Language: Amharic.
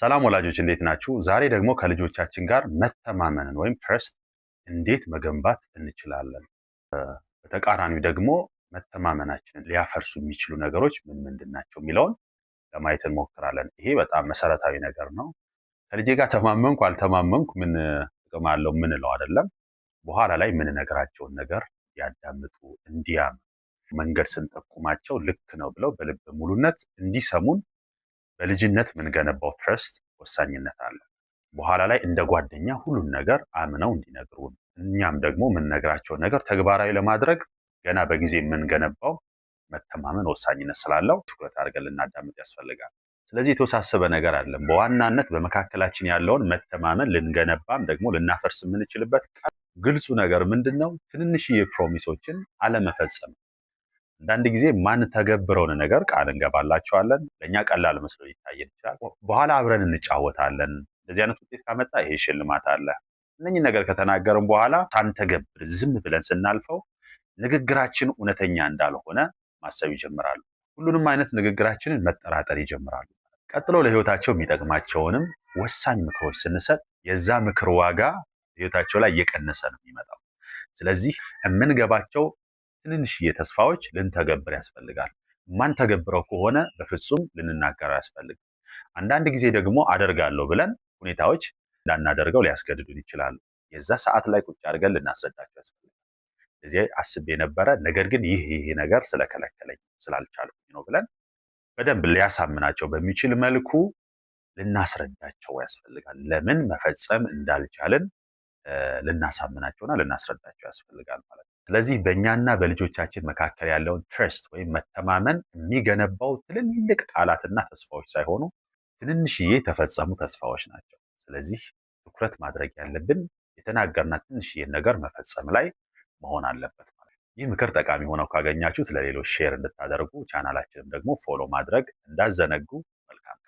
ሰላም ወላጆች እንዴት ናችሁ? ዛሬ ደግሞ ከልጆቻችን ጋር መተማመንን ወይም ትረስት እንዴት መገንባት እንችላለን? በተቃራኒው ደግሞ መተማመናችንን ሊያፈርሱ የሚችሉ ነገሮች ምን ምንድን ናቸው የሚለውን ለማየት እንሞክራለን። ይሄ በጣም መሰረታዊ ነገር ነው። ከልጄ ጋር ተማመንኩ አልተማመንኩ ምን ጥቅም አለው ምንለው አይደለም። በኋላ ላይ የምንነግራቸውን ነገር ያዳምጡ፣ እንዲያም መንገድ ስንጠቁማቸው ልክ ነው ብለው በልበ ሙሉነት እንዲሰሙን በልጅነት የምንገነባው ትረስት ወሳኝነት አለው። በኋላ ላይ እንደ ጓደኛ ሁሉን ነገር አምነው እንዲነግሩን እኛም ደግሞ የምንነግራቸውን ነገር ተግባራዊ ለማድረግ ገና በጊዜ የምንገነባው መተማመን ወሳኝነት ስላለው ትኩረት አድርገን ልናዳምጥ ያስፈልጋል። ስለዚህ የተወሳሰበ ነገር አለም። በዋናነት በመካከላችን ያለውን መተማመን ልንገነባም ደግሞ ልናፈርስ የምንችልበት ግልጹ ነገር ምንድን ነው? ትንንሽዬ ፕሮሚሶችን አለመፈጸም። አንዳንድ ጊዜ ማንተገብረውን ነገር ቃል እንገባላቸዋለን። ለእኛ ቀላል መስሎ ይታየን ይችላል። በኋላ አብረን እንጫወታለን። እንደዚህ አይነት ውጤት ካመጣ ይሄ ሽልማት አለ። እነኝህ ነገር ከተናገርን በኋላ ሳንተገብር ዝም ብለን ስናልፈው ንግግራችን እውነተኛ እንዳልሆነ ማሰብ ይጀምራሉ። ሁሉንም አይነት ንግግራችንን መጠራጠር ይጀምራሉ። ቀጥሎ ለህይወታቸው የሚጠቅማቸውንም ወሳኝ ምክሮች ስንሰጥ የዛ ምክር ዋጋ ህይወታቸው ላይ እየቀነሰ ነው የሚመጣው። ስለዚህ የምንገባቸው ትንንሽዬ ተስፋዎች ልንተገብር ያስፈልጋል። ማንተገብረው ከሆነ በፍጹም ልንናገረው ያስፈልጋል። አንዳንድ ጊዜ ደግሞ አደርጋለሁ ብለን ሁኔታዎች እንዳናደርገው ሊያስገድዱን ይችላሉ። የዛ ሰዓት ላይ ቁጭ አድርገን ልናስረዳቸው ያስፈልጋል። እዚህ አስቤ ነበረ፣ ነገር ግን ይሄ ነገር ስለከለከለኝ ስላልቻልኩኝ ነው ብለን በደንብ ሊያሳምናቸው በሚችል መልኩ ልናስረዳቸው ያስፈልጋል። ለምን መፈጸም እንዳልቻልን ልናሳምናቸውና ልናስረዳቸው ያስፈልጋል ማለት ነው። ስለዚህ በእኛና በልጆቻችን መካከል ያለውን ትረስት ወይም መተማመን የሚገነባው ትልልቅ ቃላትና ተስፋዎች ሳይሆኑ ትንንሽዬ የተፈጸሙ ተስፋዎች ናቸው። ስለዚህ ትኩረት ማድረግ ያለብን የተናገርናት ትንሽዬ ነገር መፈጸም ላይ መሆን አለበት ማለት ነው። ይህ ምክር ጠቃሚ ሆነው ካገኛችሁት ለሌሎች ሼር እንድታደርጉ፣ ቻናላችንም ደግሞ ፎሎ ማድረግ እንዳዘነጉ። መልካም